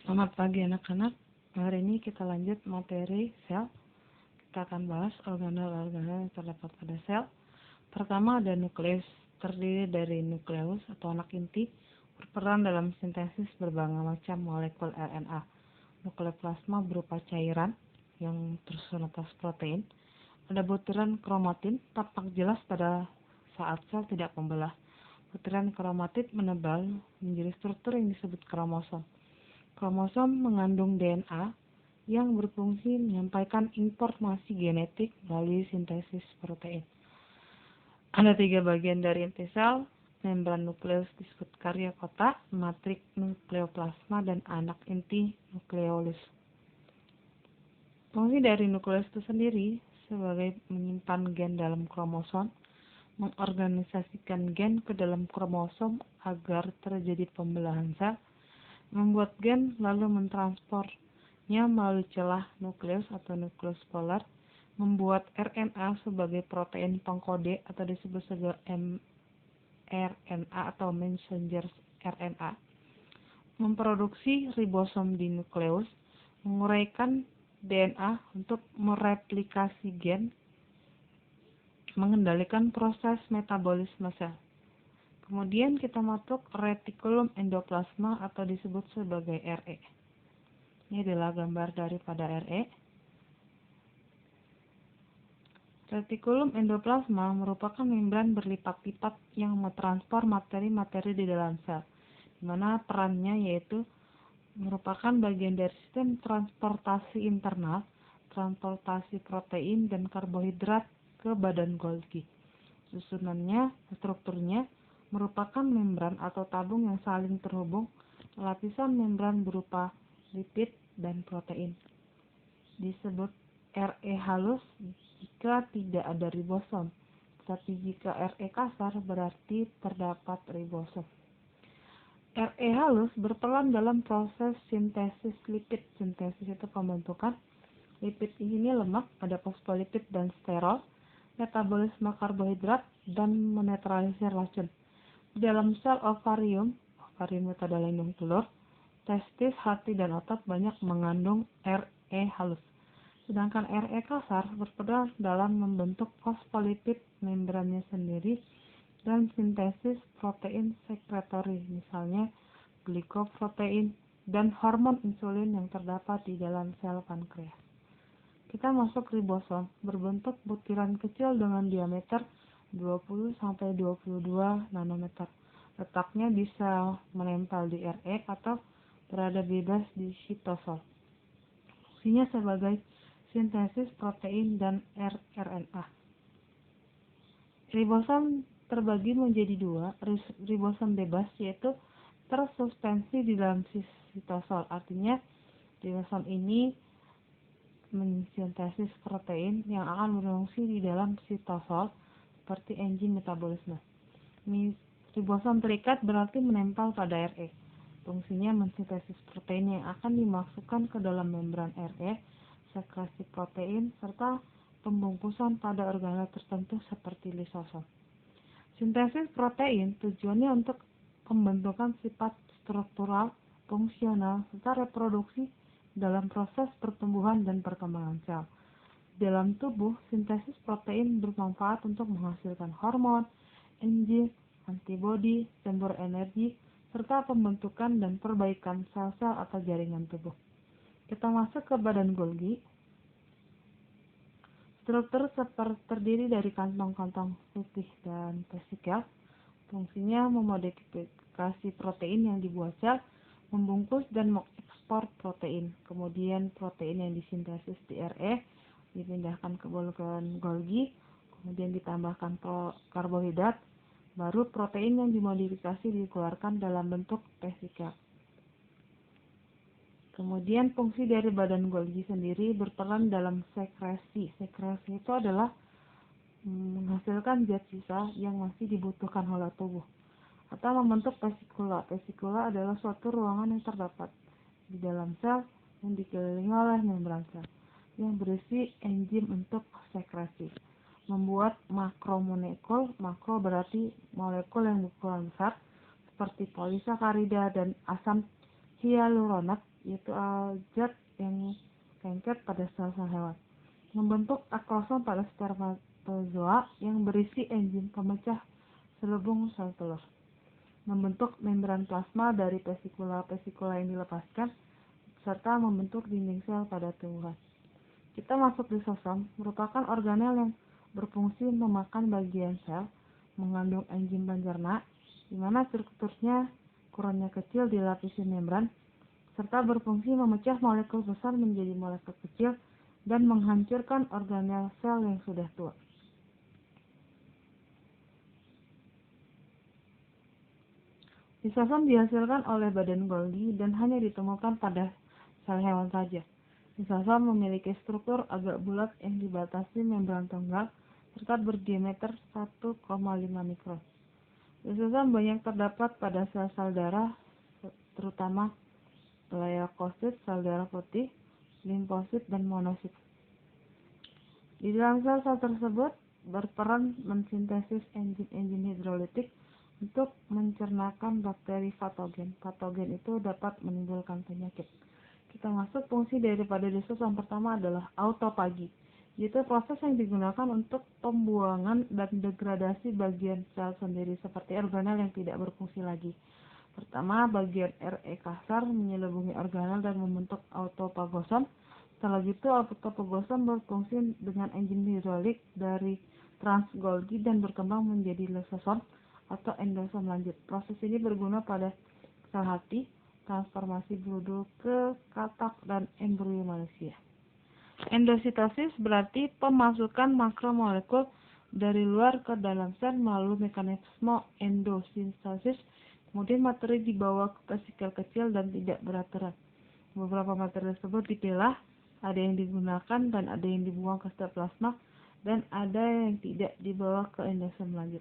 Selamat pagi anak-anak. Hari ini kita lanjut materi sel. Kita akan bahas organel-organel yang terdapat pada sel. Pertama ada nukleus, terdiri dari nukleus atau anak inti, berperan dalam sintesis berbagai macam molekul RNA. Nukleoplasma berupa cairan yang tersusun atas protein. Ada butiran kromatin tampak jelas pada saat sel tidak membelah. Butiran kromatid menebal menjadi struktur yang disebut kromosom. Kromosom mengandung DNA yang berfungsi menyampaikan informasi genetik melalui sintesis protein. Ada 3 bagian dari inti sel: membran nukleus disebut karyokota, matrik nukleoplasma, dan anak inti nukleolus. Fungsi dari nukleus itu sendiri sebagai menyimpan gen dalam kromosom, mengorganisasikan gen ke dalam kromosom agar terjadi pembelahan sel, membuat gen lalu mentransportnya melalui celah nukleus atau nukleus polar, membuat RNA sebagai protein pengkode atau disebut sebagai mRNA atau messenger RNA, memproduksi ribosom di nukleus, menguraikan DNA untuk mereplikasi gen, mengendalikan proses metabolisme sel. Kemudian kita masuk retikulum endoplasma atau disebut sebagai RE. Ini adalah gambar daripada RE. Retikulum endoplasma merupakan membran berlipat-lipat yang mentransfer materi-materi di dalam sel, di mana perannya yaitu merupakan bagian dari sistem transportasi internal, transportasi protein dan karbohidrat ke badan Golgi. Susunannya, strukturnya merupakan membran atau tabung yang saling terhubung. Lapisan membran berupa lipid dan protein disebut RE halus jika tidak ada ribosom, tetapi jika RE kasar berarti terdapat ribosom. RE halus berperan dalam proses sintesis lipid. Sintesis itu pembentukan lipid ini lemak, ada fosfolipid dan sterol, metabolisme karbohidrat, dan menetralisir racun. Di dalam sel ovarium itu adalah indung telur, testis, hati, dan otot banyak mengandung RE halus. Sedangkan RE kasar berperan dalam membentuk fosfolipid membrannya sendiri dan sintesis protein sekretori, misalnya glikoprotein dan hormon insulin yang terdapat di dalam sel pankreas. Kita masuk ribosom, berbentuk butiran kecil dengan diameter 20-22 nanometer. Letaknya bisa menempel di RE atau berada bebas di sitosol. Fungsinya sebagai sintesis protein dan rRNA. Ribosom terbagi menjadi 2, ribosom bebas yaitu tersuspensi di dalam sitosol. Artinya ribosom ini mensintesis protein yang akan berfungsi di dalam sitosol seperti enzim metabolisme. Ribosom terikat berarti menempel pada RE. Fungsinya mensintesis protein yang akan dimasukkan ke dalam membran RE, sekresi protein, serta pembungkusan pada organel tertentu seperti lisosom. Sintesis protein tujuannya untuk pembentukan sifat struktural, fungsional, serta reproduksi dalam proses pertumbuhan dan perkembangan sel. Dalam tubuh, sintesis protein bermanfaat untuk menghasilkan hormon, enzim, antibodi, sumber energi, serta pembentukan dan perbaikan sel-sel atau jaringan tubuh. Kita masuk ke badan Golgi. Struktur terdiri dari kantong-kantong putih dan vesikel. Fungsinya memodifikasi protein yang dibuat sel, membungkus dan mengekspor protein. Kemudian protein yang disintesis di RE dipindahkan ke badan Golgi, kemudian ditambahkan karbohidrat, baru protein yang dimodifikasi dikeluarkan dalam bentuk vesikel. Kemudian fungsi dari badan Golgi sendiri berperan dalam sekresi. Sekresi itu adalah menghasilkan zat sisa yang masih dibutuhkan oleh tubuh, atau membentuk vesikula. Vesikula adalah suatu ruangan yang terdapat di dalam sel yang dikelilingi oleh membran sel yang berisi enzim untuk sekresi, membuat makromolekul. Makro berarti molekul yang berukuran besar seperti polisakarida dan asam hyaluronat yaitu zat yang lengket pada sel-sel hewan. Membentuk akrosom pada spermatozoa yang berisi enzim pemecah selubung sel telur. Membentuk membran plasma dari vesikula yang dilepaskan, serta membentuk dinding sel pada tumbuhan. Kita masuk lisosom, merupakan organel yang berfungsi memakan bagian sel, mengandung enzim pencerna, di mana strukturnya ukurannya kecil dilapisi membran, serta berfungsi memecah molekul besar menjadi molekul kecil dan menghancurkan organel sel yang sudah tua. Lisosom dihasilkan oleh badan Golgi dan hanya ditemukan pada sel hewan saja. Lisosom memiliki struktur agak bulat yang dibatasi membran tunggal serta berdiameter 1,5 mikron. Lisosom banyak terdapat pada sel-sel darah, terutama leukosit, sel darah putih, limfosit, dan monosit. Di dalam sel-sel tersebut berperan mensintesis enzim hidrolitik untuk mencernakan bakteri patogen. Patogen itu dapat menimbulkan penyakit. Kita masuk fungsi daripada lisosom pertama adalah autofagi, yaitu proses yang digunakan untuk pembuangan dan degradasi bagian sel sendiri seperti organel yang tidak berfungsi lagi. Pertama, bagian Re kasar menyelubungi organel dan membentuk autofagosom. Setelah itu, autofagosom berfungsi dengan enzim hidrolik dari trans-Golgi dan berkembang menjadi lisosom atau endosom lanjut. Proses ini berguna pada sel hati, transformasi berudu ke katak, dan embrio manusia. Endositosis berarti pemasukan makromolekul dari luar ke dalam sel melalui mekanisme endosintesis. Kemudian materi dibawa ke vesikel kecil dan tidak beraturan. Beberapa materi tersebut dipilah, ada yang digunakan dan ada yang dibuang ke sitoplasma, dan ada yang tidak dibawa ke endosom lanjut.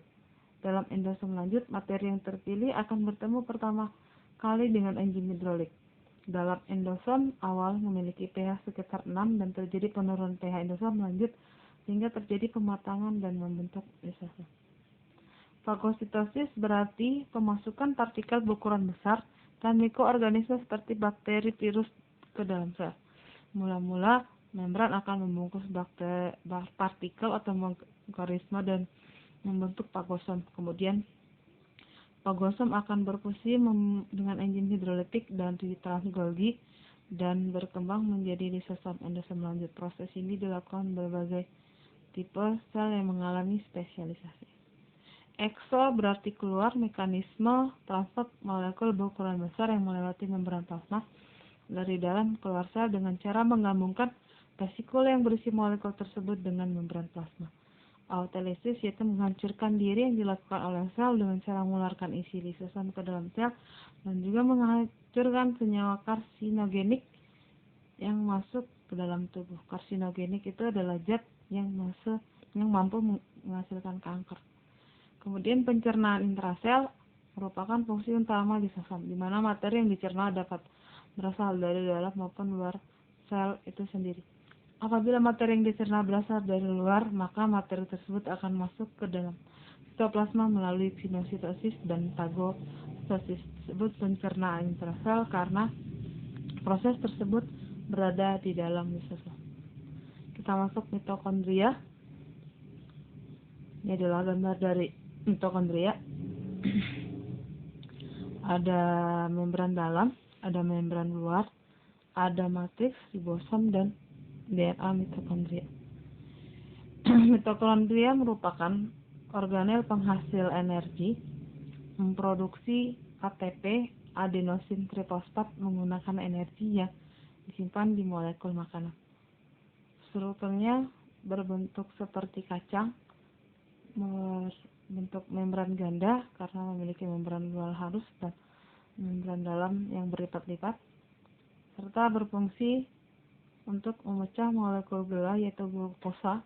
Dalam endosom lanjut, materi yang terpilih akan bertemu pertama kali dengan enzim hidrolik. Dalam endosom awal memiliki pH sekitar 6 dan terjadi penurunan pH endosom lanjut sehingga terjadi pematangan dan membentuk lisosom. Fagositosis berarti pemasukan partikel berukuran besar dan mikroorganisme seperti bakteri, virus ke dalam sel. Mula-mula membran akan membungkus partikel atau mikroorganisme dan membentuk fagosom. Kemudian fagosom akan berfungsi dengan enzim hidrolitik dan trans-Golgi dan berkembang menjadi lisosom endosom lanjut. Proses ini dilakukan berbagai tipe sel yang mengalami spesialisasi. Ekso berarti keluar, mekanisme transport molekul berukuran besar yang melewati membran plasma dari dalam keluar sel dengan cara menggabungkan vesikul yang berisi molekul tersebut dengan membran plasma. Autolisis yaitu menghancurkan diri yang dilakukan oleh sel dengan cara mengeluarkan isi lisosom ke dalam sel dan juga menghancurkan senyawa karsinogenik yang masuk ke dalam tubuh. Karsinogenik itu adalah zat yang mampu menghasilkan kanker. Kemudian pencernaan intrasel merupakan fungsi utama lisosom, di mana materi yang dicerna dapat berasal dari dalam maupun luar sel itu sendiri. Apabila materi yang dicerna berasal dari luar, maka materi tersebut akan masuk ke dalam sitoplasma melalui pinositosis dan fagositosis. Disebut pencernaan intrasel karena proses tersebut berada di dalam lisosom. Kita masuk mitokondria. Ini adalah gambar dari mitokondria. Ada membran dalam, ada membran luar, ada matriks, ribosom, dan DNA mitokondria. Mitokondria merupakan organel penghasil energi, memproduksi ATP, adenosin trifosfat menggunakan energi yang disimpan di molekul makanan. Strukturnya berbentuk seperti kacang, berbentuk membran ganda karena memiliki membran luar halus dan membran dalam yang berlipat-lipat, serta berfungsi untuk memecah molekul gula yaitu glukosa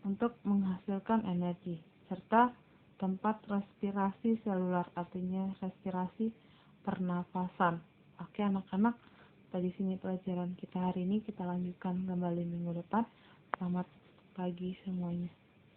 untuk menghasilkan energi, serta tempat respirasi selular, artinya respirasi pernafasan. Oke anak-anak, di sini pelajaran kita hari ini, kita lanjutkan kembali minggu depan. Selamat pagi semuanya.